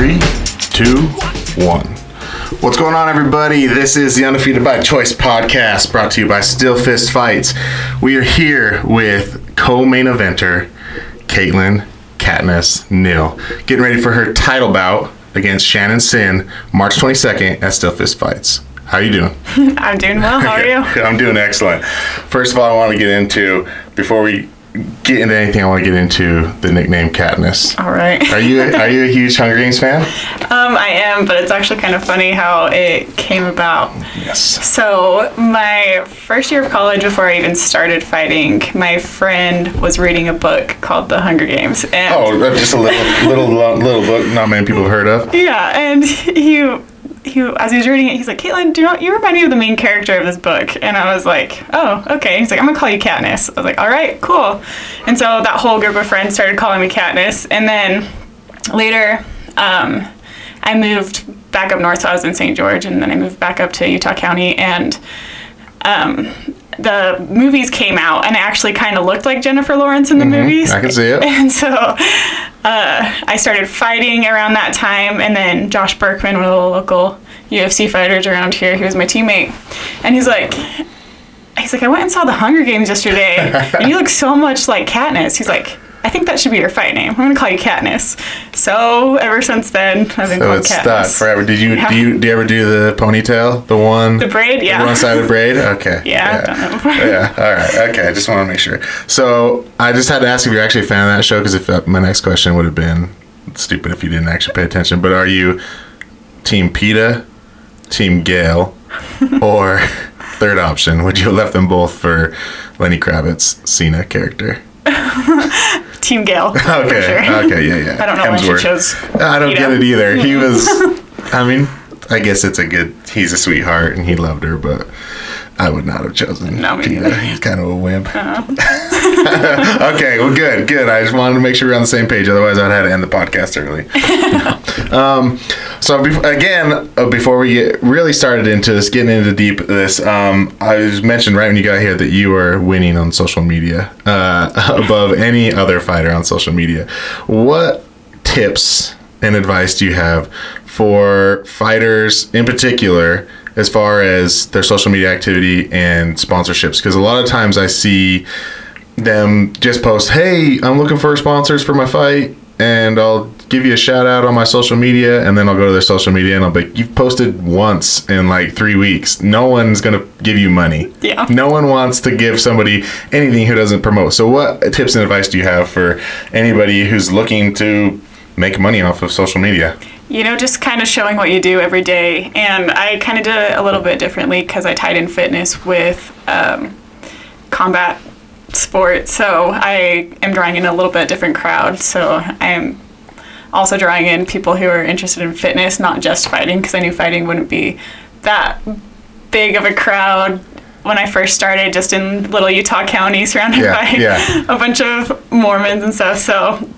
3, 2, 1. What's going on, everybody? This is the Undefeated by Choice podcast, brought to you by SteelFist Fights. We are here with co-main eventer Kaytlin Neil, getting ready for her title bout against Shannon Sinn, March 22nd at SteelFist Fights. How are you doing? I'm doing well. How are you? I'm doing excellent. First of all, I want to get into, before we get into anything, I want to get into the nickname Katniss. All right. Are you a huge Hunger Games fan? I am, but it's actually kind of funny how it came about. Yes. So my first year of college, before I even started fighting, my friend was reading a book called The Hunger Games. And just a little book not many people have heard of. Yeah, and he as he was reading it, he's like, Kaytlin, you remind me of the main character of this book. And I was like, oh, okay. He's like, I'm gonna call you Katniss. I was like, all right, cool. And so that whole group of friends started calling me Katniss. And then later, I moved back up north, so I was in St. George, and then I moved back up to Utah County, and the movies came out, and I actually kind of looked like Jennifer Lawrence in the movies. I can see it. And so I started fighting around that time, and then Josh Berkman, one of the local UFC fighters around here, he was my teammate, and he's like, I went and saw The Hunger Games yesterday, and you look so much like Katniss. He's like, I think that should be your fight name. I'm gonna call you Katniss. So ever since then, I've been called Katniss. So it's stuck forever. Do you ever do the ponytail? The braid? Yeah. The one-sided braid? Okay. Yeah, I've done that before. Yeah. All right. Okay. I just want to make sure. So I just had to ask if you're actually a fan of that show, because if my next question would have been stupid if you didn't actually pay attention. But are you Team PETA, Team Gale, or third option? Would you have left them both for Lenny Kravitz's Cena character? Team Gale. Okay. For sure. Okay. Yeah. I don't know why she chose. I don't get it either. He was. I mean, I guess he's a sweetheart and he loved her, but I would not have chosen. No, me Peter. neither. He's kind of a wimp. Okay, well, good. I just wanted to make sure we're on the same page. Otherwise, I'd have to end the podcast early. So before we get really started into this, getting into deep this, I was mentioned right when you got here that you were winning on social media above any other fighter on social media. What tips and advice do you have for fighters in particular as far as their social media activity and sponsorships? Because a lot of times I see them just post, hey, I'm looking for sponsors for my fight, and I'll give you a shout out on my social media, and then I'll go to their social media and I'll be like, you've posted once in like 3 weeks. No one's going to give you money. Yeah. No one wants to give somebody anything who doesn't promote. So what tips and advice do you have for anybody who's looking to make money off of social media? Just kind of showing what you do every day. And I kind of did it a little bit differently because I tied in fitness with combat sports. So I am drawing in a little bit different crowd. So I am also drawing in people who are interested in fitness, not just fighting, because I knew fighting wouldn't be that big of a crowd when I first started, just in little Utah County surrounded by a bunch of Mormons and stuff. So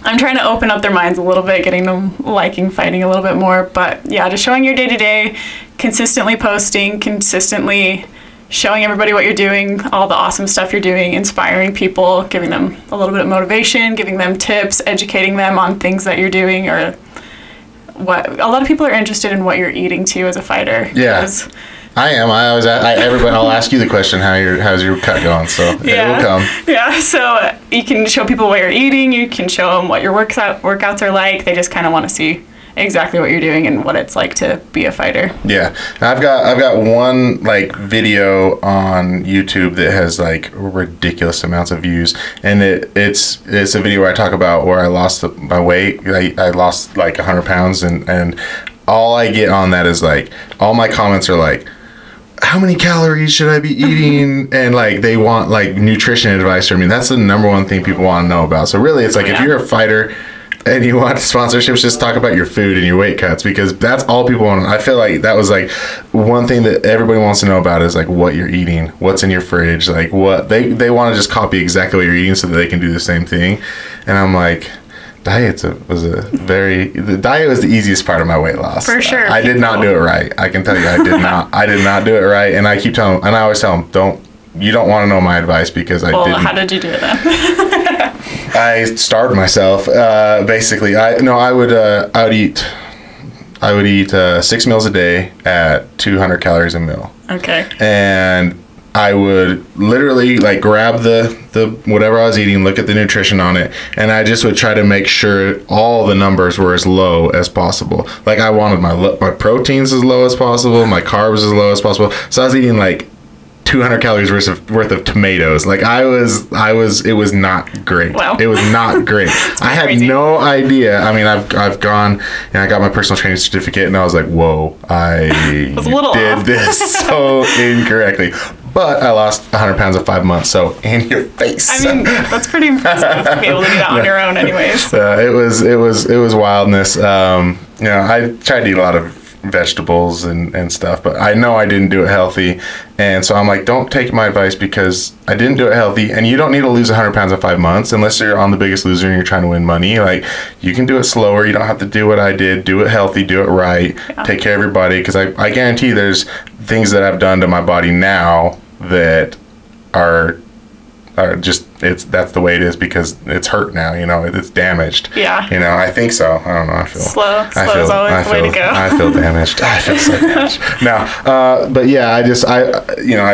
I'm trying to open up their minds a little bit, getting them liking fighting a little bit more. But yeah, just showing your day-to-day, consistently posting, consistently showing everybody what you're doing, all the awesome stuff you're doing, inspiring people, giving them a little bit of motivation, giving them tips, educating them on things that you're doing, or what. A lot of people are interested in what you're eating too as a fighter. Yeah. I am. I'll ask you the question, how's your cut going? So it will come. Yeah. So you can show people what you're eating. You can show them what your workouts are like. They just kind of want to see exactly what you're doing and what it's like to be a fighter. Yeah. I've got one video on YouTube that has ridiculous amounts of views, and it's a video where I talk about where I lost my weight. I lost 100 pounds, and all I get on that is all my comments are like, how many calories should I be eating? And they want nutrition advice from me. That's the number one thing people want to know about. So really it's if you're a fighter and you want sponsorships, just talk about your food and your weight cuts, because that's all people want. I feel like that was one thing that everybody wants to know about is what you're eating, what's in your fridge, what they want to just copy exactly what you're eating so that they can do the same thing. And I'm like, the diet was the easiest part of my weight loss. For sure. I did not do it right. I can tell you, I did not do it right. And I keep telling them, and I always tell them, you don't want to know my advice because I didn't. Well, how did you do it then? I starved myself. Basically, I would eat 6 meals a day at 200 calories a meal. Okay. And I would literally like grab the whatever I was eating, look at the nutrition on it, and I just would try to make sure all the numbers were as low as possible. Like I wanted my proteins as low as possible, my carbs as low as possible. So I was eating like 200 calories worth of tomatoes. Like it was not great. Wow. It was not great. I had crazy. no idea. I mean, I've gone and I got my personal training certificate and I was like, whoa, I was a little did off. this so incorrectly. But I lost 100 pounds in 5 months, so in your face. I mean, that's pretty impressive to be able to do that on your own anyways. It was wildness. I tried to eat a lot of vegetables and stuff, but I know I didn't do it healthy, and so I'm like, don't take my advice because I didn't do it healthy, and you don't need to lose 100 pounds in 5 months unless you're on The Biggest Loser and you're trying to win money. Like, you can do it slower. You don't have to do what I did. Do it healthy, do it right, take care of your body, because I guarantee there's things that I've done to my body now that are just, that's the way it is because it's hurt now, it's damaged. Yeah. I think so. I don't know. I feel slow is always the way to go. I feel damaged. I feel so damaged. No, but yeah, I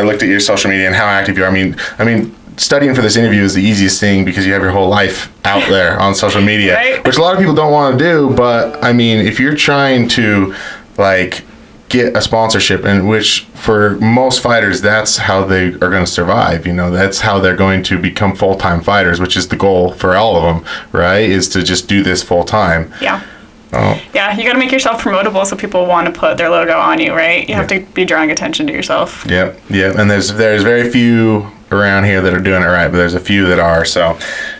looked at your social media and how active you are. I mean, studying for this interview is the easiest thing because you have your whole life out there on social media, right? Which a lot of people don't want to do. But I mean, if you're trying to like get a sponsorship, and which for most fighters, that's how they are going to survive. That's how they're going to become full-time fighters, which is the goal for all of them, right? Is to just do this full-time. Yeah. Oh. Yeah, you got to make yourself promotable so people want to put their logo on you, right? You have to be drawing attention to yourself. Yep. And there's very few around here that are doing it right, but there's a few that are. So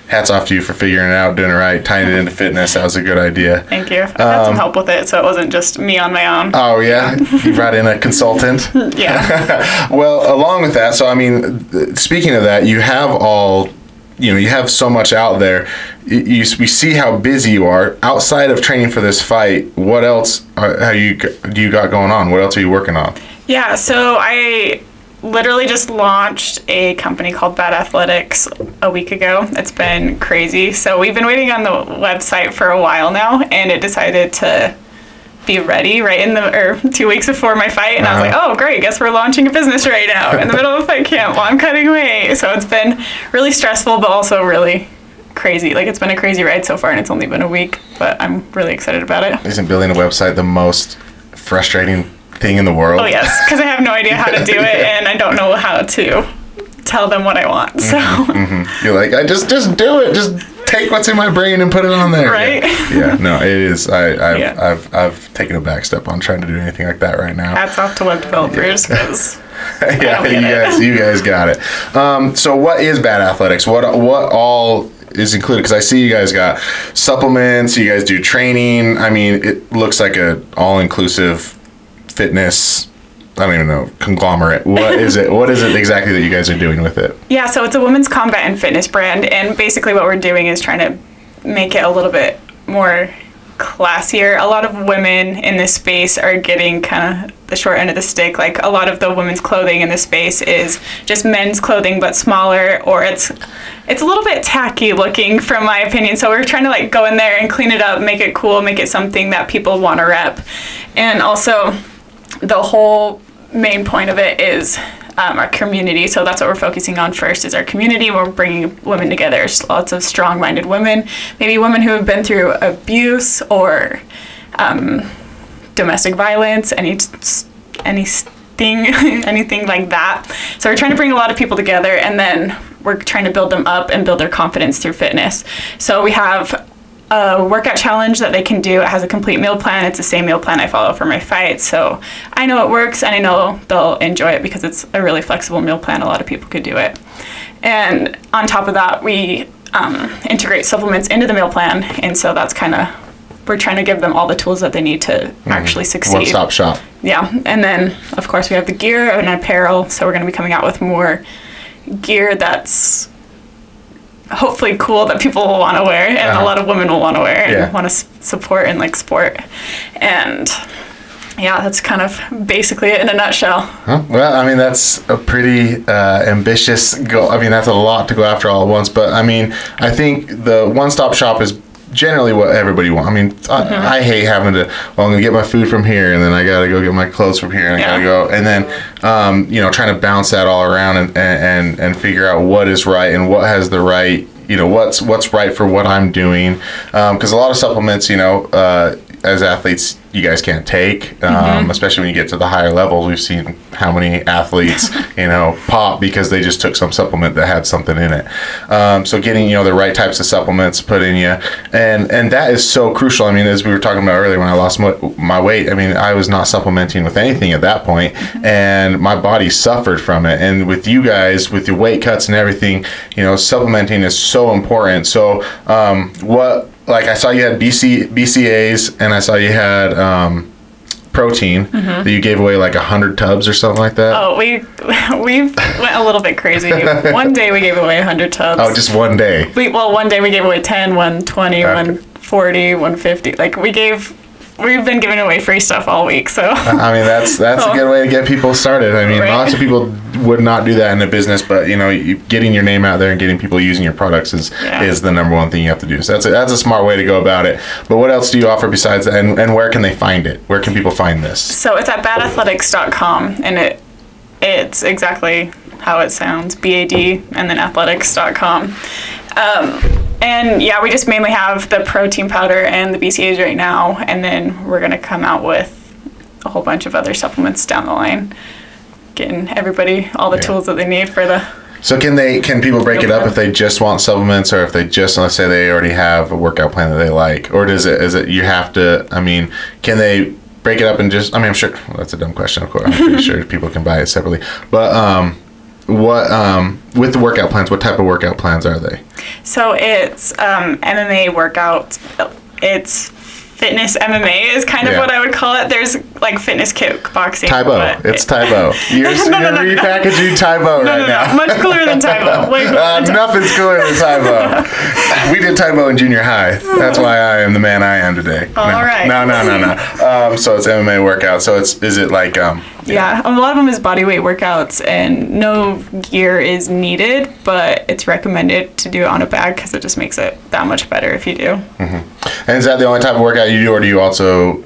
hats off to you for figuring it out, doing it right, tying it into fitness. That was a good idea. Thank you. I had some help with it, so it wasn't just me on my own. Oh, yeah? You brought in a consultant? Yeah. Well, along with that, so I mean, speaking of that, you have you have so much out there. We see how busy you are. Outside of training for this fight, what else do you got going on? What else are you working on? Yeah, so I literally just launched a company called Bout Athletics a week ago. It's been crazy. So we've been waiting on the website for a while now, and it decided to be ready right 2 weeks before my fight, and I was like, oh great, guess we're launching a business right now in the middle of a fight camp while I'm cutting weight. So it's been really stressful, but also really crazy. Like, it's been a crazy ride so far, and it's only been a week, but I'm really excited about it. Isn't building a website the most frustrating thing in the world? Oh yes, because I have no idea how to do it, and I don't know how to tell them what I want. So you're like, I just do it. Just take what's in my brain and put it on there. Right? Yeah. No, it is. I've taken a back step on trying to do anything like that right now. Hats off to web developers, because yeah, you guys got it. So what is Bout Athletics? What all is included? Because I see you guys got supplements. You guys do training. I mean, it looks like a all-inclusive fitness, I don't even know, conglomerate. What is it? What is it exactly that you guys are doing with it? Yeah, so it's a women's combat and fitness brand, and basically what we're doing is trying to make it a little bit more classier. A lot of women in this space are getting kind of the short end of the stick. Like, a lot of the women's clothing in this space is just men's clothing but smaller, or it's a little bit tacky looking, from my opinion. So we're trying to like go in there and clean it up, make it cool, make it something that people want to rep. And also the whole main point of it is our community. So that's what we're focusing on first, is our community. We're bringing women together, lots of strong-minded women, maybe women who have been through abuse or domestic violence, anything like that. So we're trying to bring a lot of people together, and then we're trying to build them up and build their confidence through fitness. So we have a workout challenge that they can do. It has a complete meal plan. It's the same meal plan I follow for my fights. So I know it works, and I know they'll enjoy it because it's a really flexible meal plan. A lot of people could do it. And on top of that, we integrate supplements into the meal plan. And so that's kind of, we're trying to give them all the tools that they need to actually succeed. One-stop shop. Yeah. And then, of course, we have the gear and apparel. So we're going to be coming out with more gear that's hopefully cool, that people will want to wear, and a lot of women will want to wear and want to support and like sport. And Yeah, that's kind of basically it in a nutshell. Huh? Well, I mean, that's a pretty ambitious goal. I mean, that's a lot to go after all at once. But I mean, I think the one-stop shop is generally what everybody wants. I mean, I hate having to, well, I'm going to get my food from here, and then I got to go get my clothes from here, and I got to go. And then, you know, trying to bounce that all around and figure out what is right and what has the right, you know, what's right for what I'm doing. Because a lot of supplements, you know, as athletes, you guys can't take, especially when you get to the higher levels. We've seen how many athletes, you know, pop because they just took some supplement that had something in it. So getting, you know, the right types of supplements put in you, and that is so crucial. I mean, as we were talking about earlier, when I lost my weight, I mean, I was not supplementing with anything at that point, and my body suffered from it. And with you guys, with your weight cuts and everything, you know, supplementing is so important. So like I saw you had BCAAs, and I saw you had protein that you gave away like 100 tubs or something like that. Oh, we went a little bit crazy. One day we gave away 100 tubs. Oh, just one day. One day we gave away 10, 120, 140, 150. Like we've been giving away free stuff all week. So I mean, that's a good way to get people started. I mean, lots of people would not do that in a business, but you know, getting your name out there and getting people using your products is the number one thing you have to do. So that's a smart way to go about it. But what else do you offer besides that, and where can they find it? Where can people find this? So it's at badathletics.com, and it's exactly how it sounds, BAD and then athletics.com. And yeah, we just mainly have the protein powder and the BCAAs right now, and then we're going to come out with a whole bunch of other supplements down the line, getting everybody all the tools that they need for the... So can people break it up if they just want supplements, or if they just, let's say they already have a workout plan that they like, or is it you have to, I mean, can they break it up and just, I mean, I'm sure, well, that's a dumb question, of course, I'm pretty sure people can buy it separately, but with the workout plans, what type of workout plans are they? So it's MMA workout. It's fitness MMA is kind of what I would call it. There's like fitness kickboxing. Taibo. It's Taibo. You're repackaging Taibo right now. Much cooler than Taibo. Nothing's cooler than Taibo. We did Taibo in junior high. That's why I am the man I am today. All right. No. So it's MMA workout. So is it like Yeah, a lot of them is body weight workouts, and no gear is needed, but it's recommended to do it on a bag because it just makes it that much better if you do. And is that the only type of workout you do, or do you also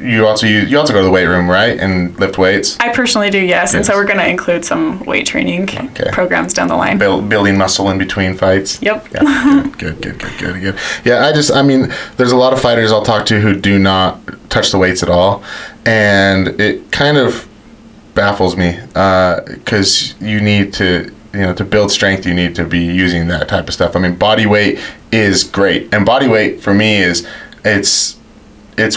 you also go to the weight room, right, and lift weights? I personally do, yes. And so we're going to include some weight training programs down the line. Building muscle in between fights. Yep. Yeah. Good. Yeah, I mean, there's a lot of fighters I'll talk to who do not touch the weights at all, and it kind of baffles me because you need to, to build strength, you need to be using that type of stuff. I mean, body weight is great, and body weight for me is it's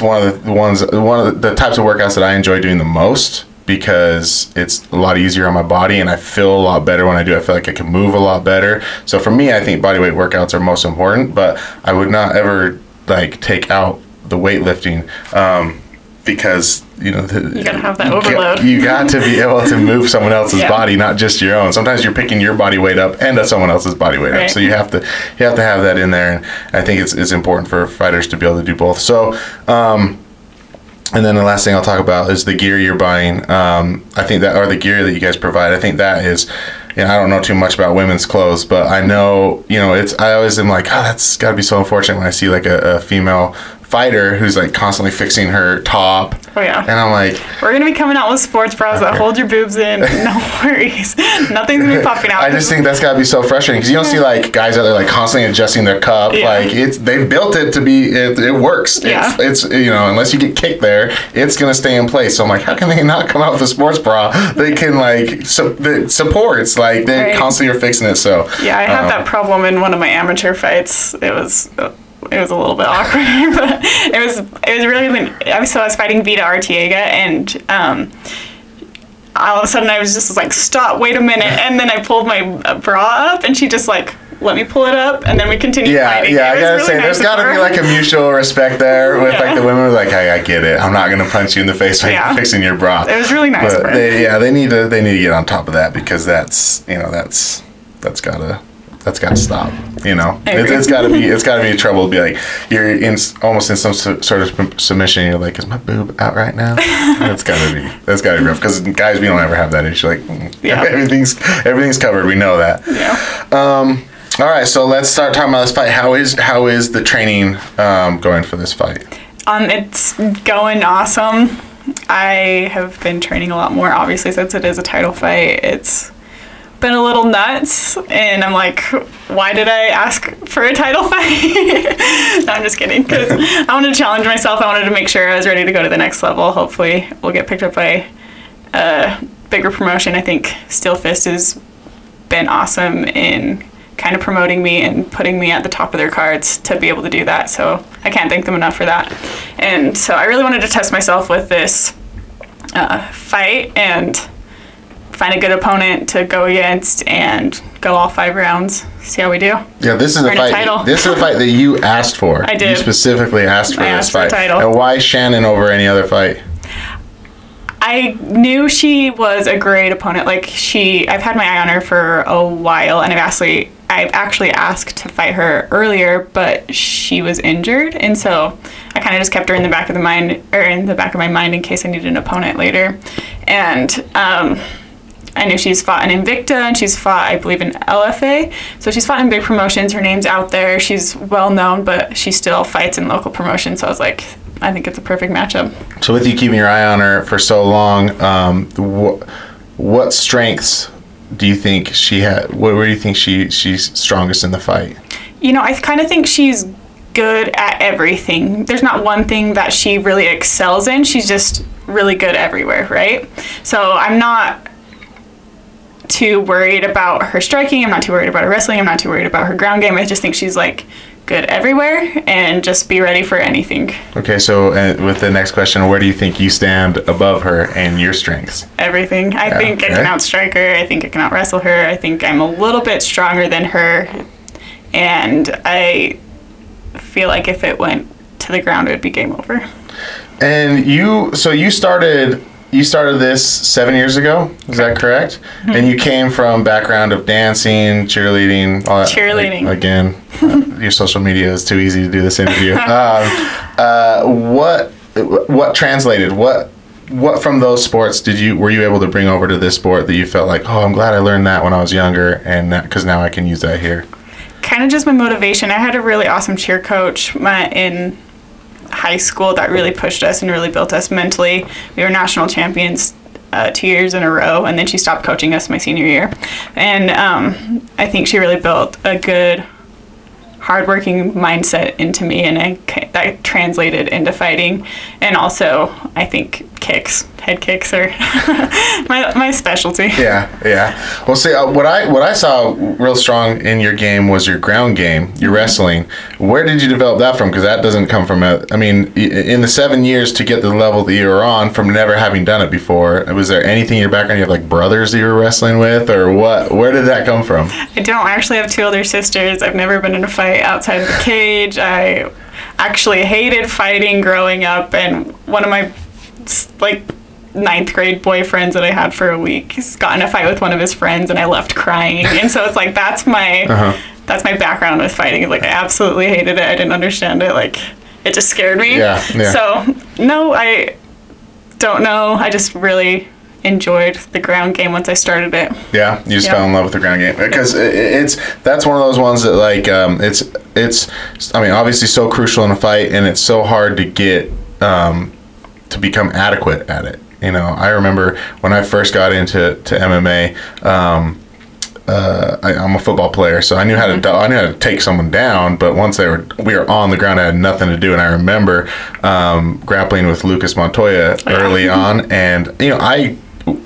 one of the types of workouts that I enjoy doing the most, because it's a lot easier on my body and I feel a lot better when I do. I feel like I can move a lot better. So for me, I think body weight workouts are most important, but I would not ever take out the weightlifting because you gotta have that overload. You got to be able to move someone else's body, not just your own. Sometimes you're picking your body weight up and someone else's body weight up, so you have to have that in there. And I think it's important for fighters to be able to do both. So. And then the last thing I'll talk about is the gear you're buying. I think that, or the gear that you guys provide, I think that is, I don't know too much about women's clothes, but I know, I always am like, that's got to be so unfortunate when I see like a female fighter who's like constantly fixing her top. Oh yeah. And I'm like, we're gonna be coming out with sports bras that hold your boobs in. No worries, nothing's gonna be popping out. I just think that's gotta be so frustrating because you don't see like guys out there like constantly adjusting their cup. Like they've built it to be, it works. Yeah. It's unless you get kicked there, it's gonna stay in place. So I'm like, how can they not come out with a sports bra? They can that supports, like they constantly are fixing it. So yeah, I had that problem in one of my amateur fights. It was a little bit awkward, but it was really. So I was fighting Vita Arteaga, and all of a sudden I was just like, stop, wait a minute, and then I pulled my bra up, and she just let me pull it up, and then we continued fighting. Yeah, I gotta say, there's gotta be like a mutual respect there with like the women. Like, hey, I get it. I'm not gonna punch you in the face for fixing your bra. It was really nice. But they need to get on top of that because that's gotta that's got to stop. You know, I agree. it's got to be trouble to be like you're almost in some sort of submission. You're like, is my boob out right now? That's gotta be rough, because guys, we don't ever have that issue. Like, everything's covered. We know that. Yeah. All right, so let's start talking about this fight. How is the training going for this fight? It's going awesome. I have been training a lot more, obviously, since it is a title fight. It's been a little nuts, and I'm like, why did I ask for a title fight? No, I'm just kidding, because I wanted to challenge myself. I wanted to make sure I was ready to go to the next level. Hopefully we'll get picked up by a bigger promotion. I think SteelFist has been awesome in kind of promoting me and putting me at the top of their cards to be able to do that, so I can't thank them enough for that. And so I really wanted to test myself with this fight and find a good opponent to go against and go all 5 rounds. See how we do. Yeah, this is a fight. This is a fight that you asked for. I did. You specifically asked for this fight. For a title. And why Shannon over any other fight? I knew she was a great opponent. Like, I've had my eye on her for a while, and I've actually asked to fight her earlier, but she was injured, and so I kind of just kept her in the back of my mind in case I needed an opponent later. And I knew she's fought in Invicta, and she's fought, I believe, in LFA. So she's fought in big promotions. Her name's out there. She's well known, but she still fights in local promotions. So I was like, I think it's a perfect matchup. So with you keeping your eye on her for so long, what strengths do you think she had? Where do you think she's strongest in the fight? You know, I kind of think she's good at everything. There's not one thing that she really excels in. She's just really good everywhere, right? So I'm not too worried about her striking. I'm not too worried about her wrestling. I'm not too worried about her ground game. I just think she's like good everywhere, and just be ready for anything. Okay, so with the next question, where do you think you stand above her and your strengths? Everything. I think I can outstrike her. I think I can out-wrestle her. I think I'm a little bit stronger than her, and I feel like if it went to the ground, it would be game over. And you started this 7 years ago, is that correct? Mm-hmm. And you came from background of dancing, cheerleading, all that. Cheerleading. Again, your social media is too easy to do this interview. What translated? What from those sports were you able to bring over to this sport that you felt like, oh, I'm glad I learned that when I was younger, and because now I can use that here? Kind of just my motivation. I had a really awesome cheer coach in high school that really pushed us and really built us mentally. We were national champions 2 years in a row, and then she stopped coaching us my senior year. And I think she really built a good, hardworking mindset into me, and that translated into fighting. And also, I think head kicks are my specialty. Yeah. Well, see, what I saw real strong in your game was your ground game, your wrestling. Where did you develop that from? Because that doesn't come from in the 7 years to get the level that you were on from never having done it before. Was there anything in your background? You have like brothers that you were wrestling with, or what? Where did that come from? I don't. I actually have 2 older sisters. I've never been in a fight outside of the cage. I actually hated fighting growing up, and one of my 9th grade boyfriends that I had for a week, he's got in a fight with one of his friends, and I left crying. And so it's like that's my background with fighting. Like, I absolutely hated it. I didn't understand it. Like, it just scared me. Yeah. So no, I don't know. I just really enjoyed the ground game once I started it. Yeah, you just fell in love with the ground game, because that's one of those ones that it's obviously so crucial in a fight, and it's so hard to get to become adequate at it. You know, I remember when I first got into MMA, I'm a football player, so I knew how to take someone down. But once we were on the ground, I had nothing to do. And I remember grappling with Lucas Montoya early on, and I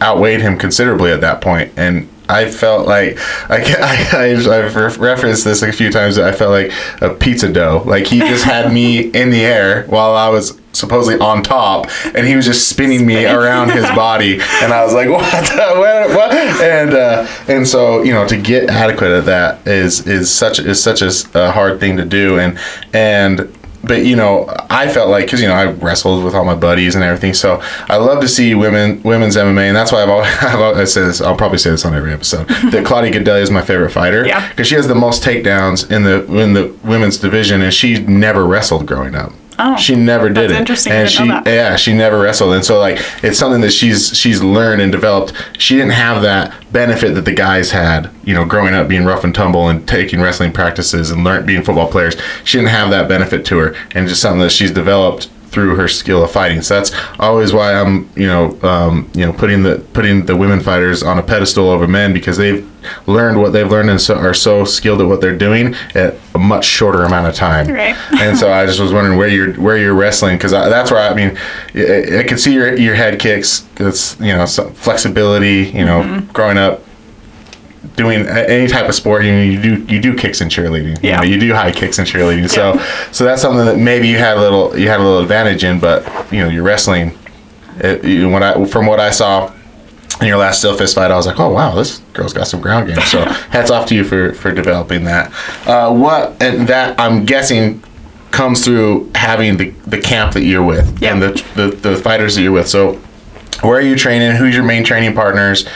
outweighed him considerably at that point, and I felt like I've referenced this a few times. I felt like a pizza dough. Like, he just had me in the air while I was supposedly on top, and he was just spinning me around his body, and I was like, what? And so to get adequate at that is such a hard thing to do, and you know, I felt like, because, you know, I wrestled with all my buddies and everything, so I love to see women's MMA, and that's why I've always said this, I'll probably say this on every episode, that Claudia Gadelha is my favorite fighter, because she has the most takedowns in the women's division, and she never wrestled growing up. Oh, she never did that's it. Interesting. And she never wrestled, and so like it's something that she's learned and developed. She didn't have that benefit that the guys had, you know, growing up being rough and tumble and taking wrestling practices and being football players. She didn't have that benefit to her, and just something that she's developed through her skill of fighting. So that's always why I'm, putting the women fighters on a pedestal over men, because they've learned what they've learned and are so skilled at what they're doing at a much shorter amount of time. Right. And so I just was wondering where you're wrestling, because that's where I could see your head kicks. It's, you know, some flexibility. You know, growing up doing any type of sport, you do kicks in cheerleading. Yeah. You know, you do high kicks in cheerleading. So that's something that maybe you had a little advantage in, but you know, your wrestling. From what I saw in your last SteelFist fight, I was like, oh wow, this girl's got some ground game. So hats off to you for developing that. And that I'm guessing comes through having the camp that you're with and the fighters that you're with. So where are you training? Who's your main training partners?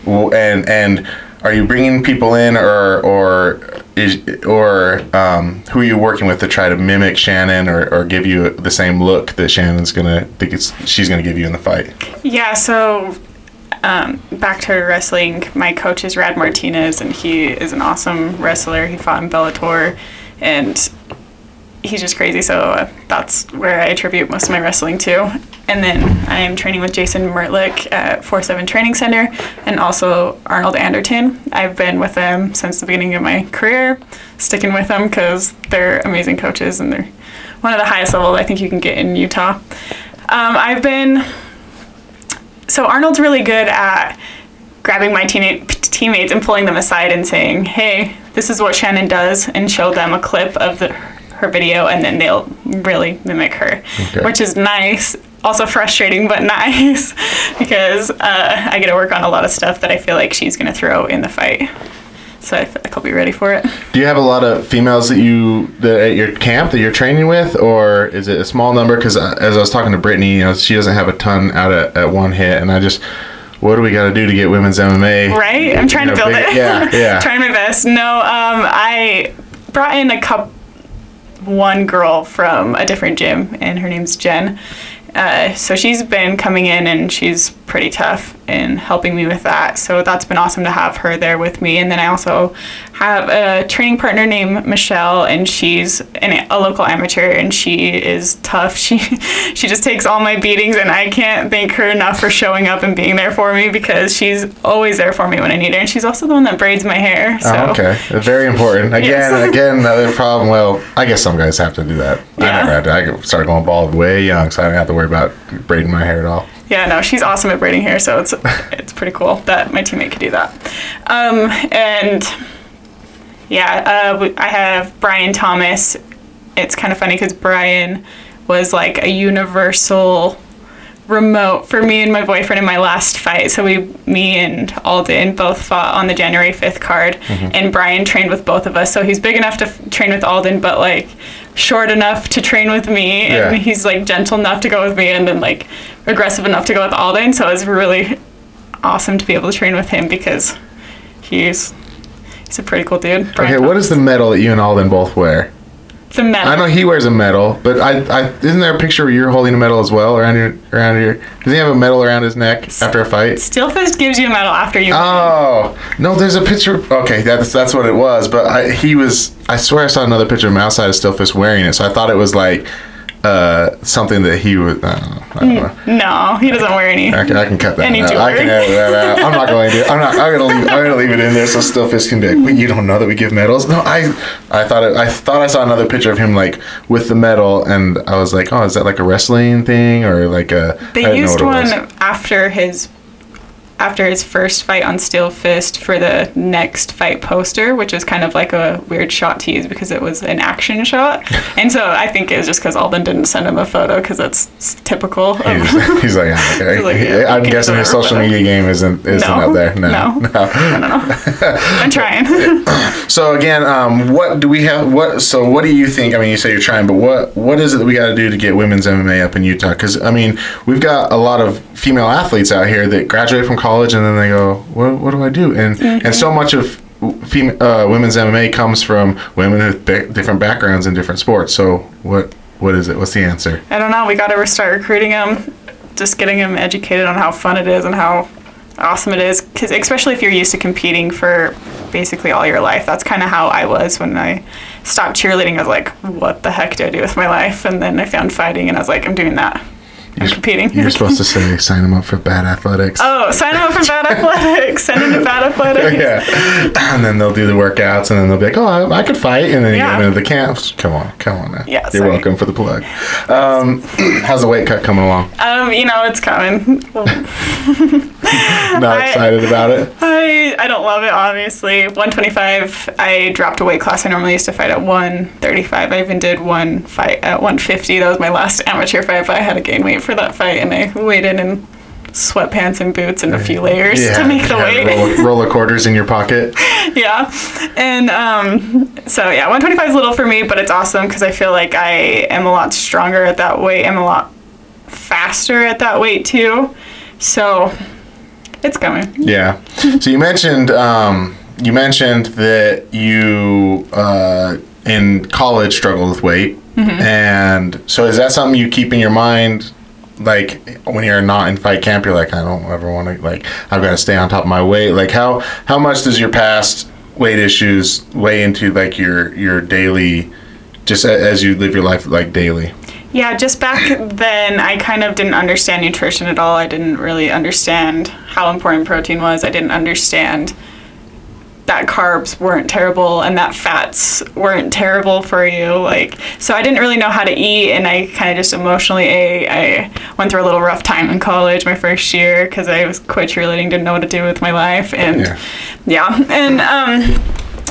And are you bringing people in, or who are you working with to try to mimic Shannon or give you the same look that Shannon's she's gonna give you in the fight? Yeah. So back to wrestling, my coach is Rad Martinez, and he is an awesome wrestler. He fought in Bellator, and he's just crazy. So that's where I attribute most of my wrestling to. And then I am training with Jason Mertlick at 4-7 Training Center, and also Arnold Anderton. I've been with them since the beginning of my career, sticking with them because they're amazing coaches, and they're one of the highest levels I think you can get in Utah. So Arnold's really good at grabbing my teammates and pulling them aside and saying, hey, this is what Shannon does, and show them a clip of her video, and then they'll really mimic her, which is nice. Also frustrating, but nice, because I get to work on a lot of stuff that I feel like she's going to throw in the fight. So I feel like I'll be ready for it. Do you have a lot of females that at your camp that you're training with, or is it a small number? Because as I was talking to Brittany, you know, she doesn't have a ton out at one hit, and what do we got to do to get women's MMA? Right? I'm trying to build it. Yeah. Trying my best. No, I brought in one girl from a different gym, and her name's Jen. So she's been coming in, and she's pretty tough in helping me with that. So that's been awesome to have her there with me. And then I also have a training partner named Michelle, and she's a local amateur, and she is tough. She just takes all my beatings, and I can't thank her enough for showing up and being there for me, because she's always there for me when I need her. And she's also the one that braids my hair. So. Oh, okay. Very important. Again, another problem. Well, I guess some guys have to do that. Yeah. I never had to. I started going bald way young, so I didn't have to worry about braiding my hair at all. Yeah, no, she's awesome at braiding hair, so it's pretty cool that my teammate could do that. I have Brian Thomas. It's kind of funny because Brian was like a universal remote for me and my boyfriend in my last fight. So me and Alden both fought on the January 5th card, and Brian trained with both of us. So he's big enough to train with Alden, but like short enough to train with me, and he's like gentle enough to go with me, and then like aggressive enough to go with Alden. So it's really awesome to be able to train with him, because he's a pretty cool dude. Okay, what is the medal that you and Alden both wear? The medal. I know he wears a medal, but isn't there a picture where you're holding a medal as well around your? Does he have a medal around his neck after a fight? SteelFist gives you a medal after you. Oh no, there's a picture. Okay, that's what it was. But I swear I saw another picture of him outside of SteelFist wearing it, so I thought it was like something that he would. I don't know. No, he doesn't wear any. I can cut that out. I can edit that out. I'm not going to. I'm gonna leave it in there so SteelFist can be like, wait, you don't know that we give medals? No, I thought I saw another picture of him like with the medal, and I was like, oh, is that like a wrestling thing or like a? They used one after his after his first fight on SteelFist for the next fight poster, which is kind of like a weird shot to use because it was an action shot. And so I think it was just because Alden didn't send him a photo because that's typical. He's like, okay. Like, yeah, I'm guessing his social media game isn't up there. No. I'm trying. So again, what do we have? What do you think? I mean, you say you're trying, but what is it that we got to do to get women's MMA up in Utah? Because I mean, we've got a lot of female athletes out here that graduate from college and then they go, what do I do? And so much of women's MMA comes from women with different backgrounds in different sports. So what is it? What's the answer? I don't know. We got to start recruiting them, just getting them educated on how fun it is and how awesome it is. Because especially if you're used to competing for basically all your life. That's kind of how I was when I stopped cheerleading. I was like, what the heck do I do with my life? And then I found fighting and I was like, I'm doing that. I'm competing. You're supposed to say, sign them up for Bad Athletics. Oh, sign them up for Bad Athletics. Send them to Bad Athletics. Yeah. And then they'll do the workouts, and then they'll be like, oh, I could fight. And then you get into the camps. Come on now. Yeah, You're welcome for the plug. How's the weight cut coming along? It's coming. Not excited about it? I don't love it, obviously. 125, I dropped a weight class. I normally used to fight at 135. I even did one fight at 150. That was my last amateur fight, but I had to gain weight for that fight, and I waited in sweatpants and boots and a few layers to make the weight. Roll of quarters in your pocket. Yeah. And 125 is little for me, but it's awesome because I feel like I am a lot stronger at that weight. I'm a lot faster at that weight too. So it's coming. Yeah. So you mentioned that you in college struggled with weight. Mm-hmm. And so is that something you keep in your mind, like when you're not in fight camp, you're like, I don't ever want to, like, I've got to stay on top of my weight. Like how much does your past weight issues weigh into like your daily, just as you live your life like daily? Yeah, just back then, I kind of didn't understand nutrition at all. I didn't really understand how important protein was. I didn't understand that carbs weren't terrible and that fats weren't terrible for you. So I didn't really know how to eat, and I kind of just emotionally ate. I went through a little rough time in college my first year because I was quit cheerleading, didn't know what to do with my life, and a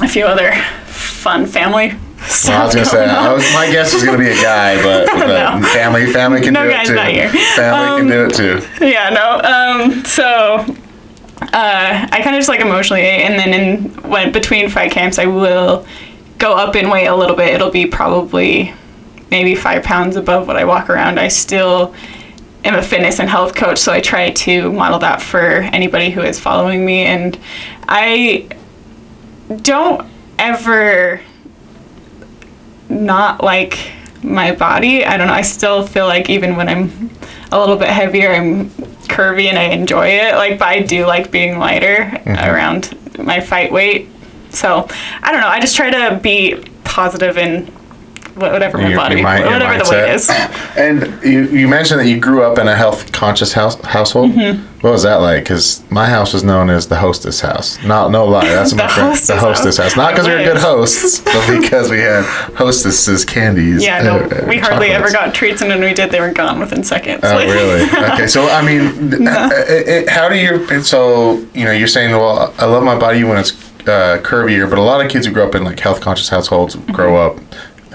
few other fun family stuff. Well, I was gonna say, my guess was gonna be a guy, but no. family can do it too. No guys not here. Family can do it too. Yeah, no. So I kind of just emotionally ate, and then went between fight camps, I will go up in weight a little bit. It'll be probably maybe 5 pounds above what I walk around. I still am a fitness and health coach, so I try to model that for anybody who is following me, and I don't ever not like my body. I don't know, I still feel like even when I'm a little bit heavier, I'm curvy and I enjoy it, but I do like being lighter around my fight weight. So I don't know, I just try to be positive in whatever my body, whatever the weight is. And you mentioned that you grew up in a health conscious household. Mm-hmm. What was that like? Because my house was known as the hostess house. No lie, that's my friend. The hostess house. Not because we were good hosts, but because we had hostesses candies. Yeah, no, we hardly ever got treats, and when we did, they were gone within seconds. Oh, really? Okay, so I mean, how do you? So you're saying, well, I love my body when it's curvier, but a lot of kids who grow up in health conscious households grow up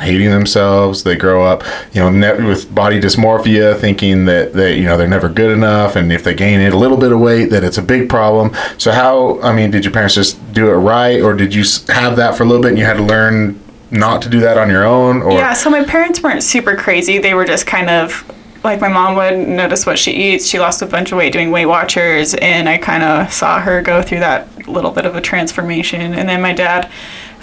hating themselves. They grow up, with body dysmorphia, thinking that they're never good enough, and if they gain a little bit of weight, that it's a big problem. So did your parents just do it right, or did you have that for a little bit and you had to learn not to do that on your own? Or yeah, so my parents weren't super crazy. They were just kind of my mom would notice what she eats. She lost a bunch of weight doing Weight Watchers, and I kind of saw her go through that little bit of a transformation. And then my dad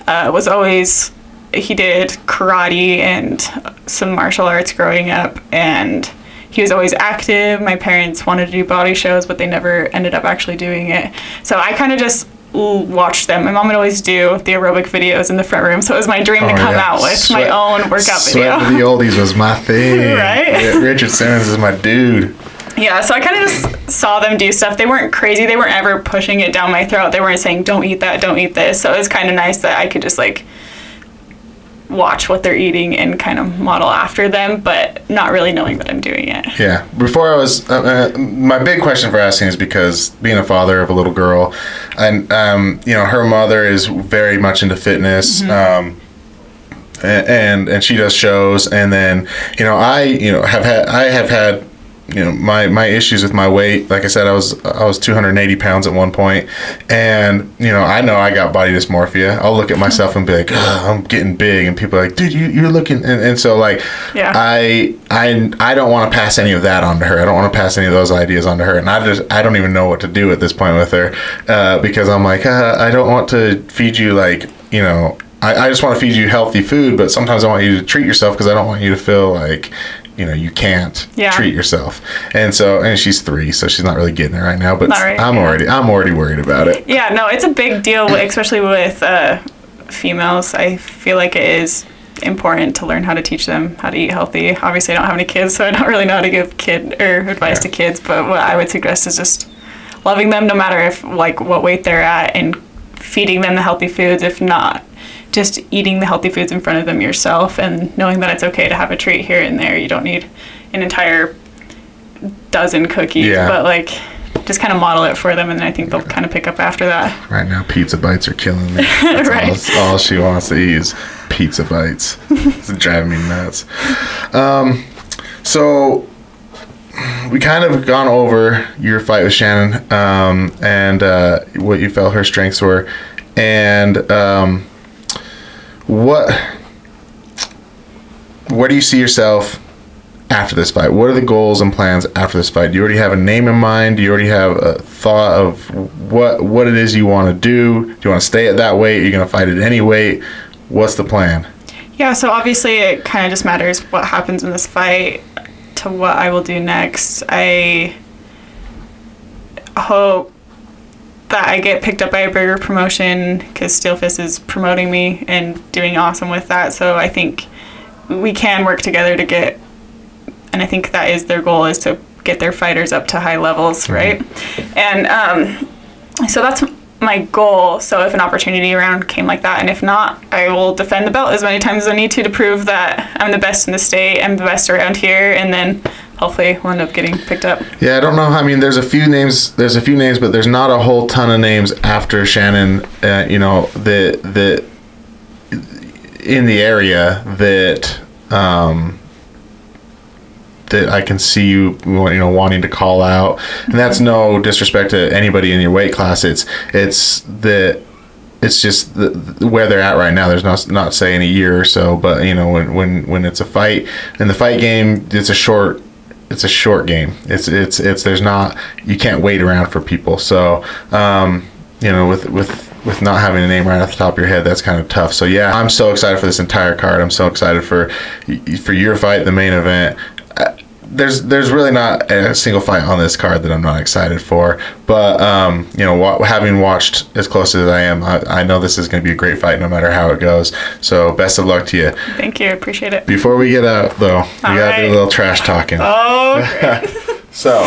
was always, he did karate and some martial arts growing up, and he was always active. My parents wanted to do body shows, but they never ended up actually doing it. So I kind of just watched them. My mom would always do the aerobic videos in the front room, so it was my dream to come out with my own workout video. Sweat to the oldies was my thing. Right? Yeah, Richard Simmons is my dude. Yeah, so I kind of just saw them do stuff. They weren't crazy. They weren't ever pushing it down my throat. They weren't saying, don't eat that, don't eat this. So it was kind of nice that I could just watch what they're eating and kind of model after them, but not really knowing that I'm doing it. Yeah. Before I was, my big question for asking is because being a father of a little girl, and her mother is very much into fitness, and she does shows, and then I have had my issues with my weight. Like I said, I was 280 pounds at one point, and I know I got body dysmorphia. I'll look at myself and be like, I'm getting big, and people are like, dude, you're looking, and so like, yeah. I don't want to pass any of that on to her. I don't want to pass any of those ideas on to her, and I don't even know what to do at this point with her, because I'm like, I don't want to feed you like I just want to feed you healthy food, but sometimes I want you to treat yourself because I don't want you to feel like you can't treat yourself. And she's 3, so she's not really getting it right now, but I'm already worried about it. Yeah, no, it's a big deal, especially with females. I feel like it is important to learn how to teach them how to eat healthy. Obviously, I don't have any kids, so I don't really know how to give advice to kids, but what I would suggest is just loving them no matter if what weight they're at, and feeding them the healthy foods. If not, just eating the healthy foods in front of them yourself, and knowing that it's okay to have a treat here and there. You don't need an entire dozen cookies, but just kind of model it for them, and then I think they'll kind of pick up after that. Right now, pizza bites are killing me. That's right. all she wants to eat is pizza bites. It's driving me nuts. So we kind of gone over your fight with Shannon, and what you felt her strengths were, and where do you see yourself after this fight? What are the goals and plans after this fight? Do you already have a name in mind? Do you already have a thought of what it is you want to do? Do you want to stay at that weight? Are you going to fight at any weight? What's the plan? Yeah, so obviously it kind of just matters what happens in this fight to what I will do next. I hope that I get picked up by a bigger promotion, because SteelFist is promoting me and doing awesome with that. So I think we can work together to get, and I think that is their goal, is to get their fighters up to high levels, right? And so that's my goal. So if an opportunity around came like that, and if not, I will defend the belt as many times as I need to prove that I'm the best in the state, I'm the best around here, and then hopefully we'll end up getting picked up. Yeah, I don't know. I mean, there's a few names, but there's not a whole ton of names after Shannon, that in the area that that I can see you wanting to call out. And that's no disrespect to anybody in your weight class. It's just where they're at right now. There's not saying a year or so, but when it's a fight, in the fight game, it's a short game. It's there's not, you can't wait around for people. So with not having a name right off the top of your head, that's kind of tough. So yeah, I'm so excited for this entire card. I'm so excited for your fight, the main event. There's really not a single fight on this card that I'm not excited for, but having watched as close as I am, I know this is going to be a great fight no matter how it goes. So best of luck to you. Thank you, appreciate it. Before we get out though, we gotta do a little trash talking. Oh, great. So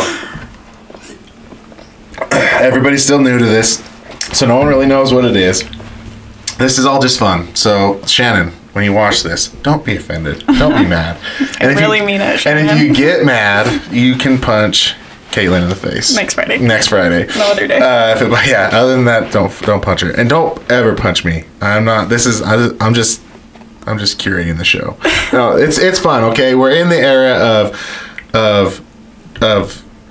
everybody's still new to this, so no one really knows what it is. This is all just fun. So Shannon, when you watch this, don't be offended. Don't be mad. I really mean it, Shannon. And if you get mad, you can punch Kaytlin in the face. Next Friday. No other day. Other than that, don't punch her. And don't ever punch me. I'm just curating the show. No, it's fun, okay? We're in the era of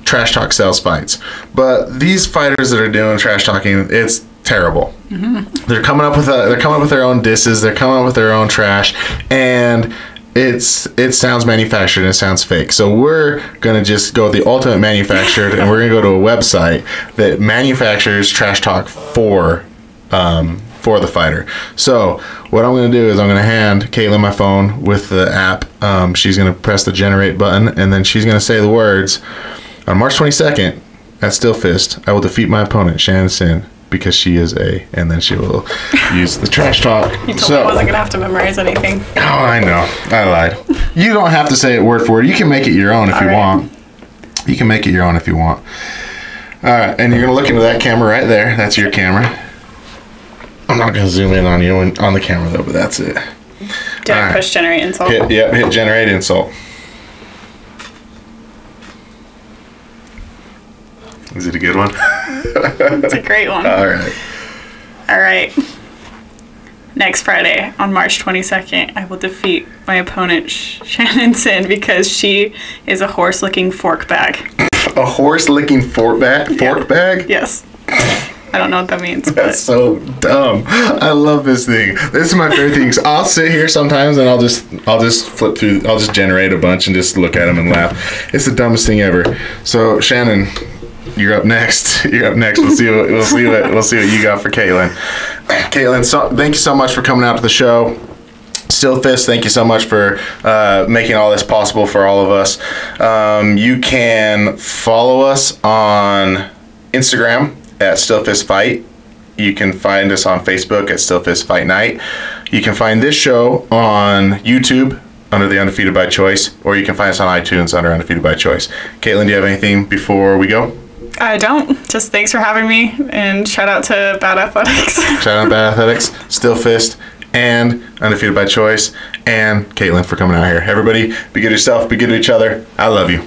trash talk sells fights. But these fighters that are doing trash talking, it's terrible. Mm-hmm. They're coming up with their own disses. They're coming up with their own trash, and it sounds manufactured and it sounds fake. So we're gonna just go with the ultimate manufactured, and we're gonna go to a website that manufactures trash talk for the fighter. So what I'm gonna do is I'm gonna hand Kaytlin my phone with the app. She's gonna press the generate button, and then she's gonna say the words, on March 22nd at SteelFist, I will defeat my opponent, Shannon Sinn, because she is and then she will use the trash talk. You told me I wasn't gonna have to memorize anything. Oh, I know. I lied. You don't have to say it word for word. You can make it your own if you want. You can make it your own if you want. All right, and you're gonna look into that camera right there. That's your camera. I'm not gonna zoom in on you on the camera though, but that's it. Yeah, push generate insult. Hit generate insult. Is it a good one? It's a great one. All right. All right. Next Friday, on March 22nd, I will defeat my opponent, Shannon Sinn, because she is a horse-licking fork bag. A horse-licking fork bag? Yes. I don't know what that means. That's so dumb. I love this thing. This is my favorite thing. I'll sit here sometimes and I'll just flip through. I'll just generate a bunch and just look at them and laugh. It's the dumbest thing ever. So Shannon, you're up next. We'll see what you got for Kaytlin. Kaytlin, thank you so much for coming out to the show. SteelFist, thank you so much for making all this possible for all of us. You can follow us on Instagram at SteelFist Fight. You can find us on Facebook at SteelFist Fight Night. You can find this show on YouTube under the Undefeated by Choice, or you can find us on iTunes under Undefeated by Choice. Kaytlin, do you have anything before we go? I don't. Just thanks for having me, and shout out to Bout Athletics. Shout out to Bout Athletics, SteelFist, and Undefeated by Choice, and Kaytlin for coming out here. Everybody, be good to yourself, be good to each other. I love you.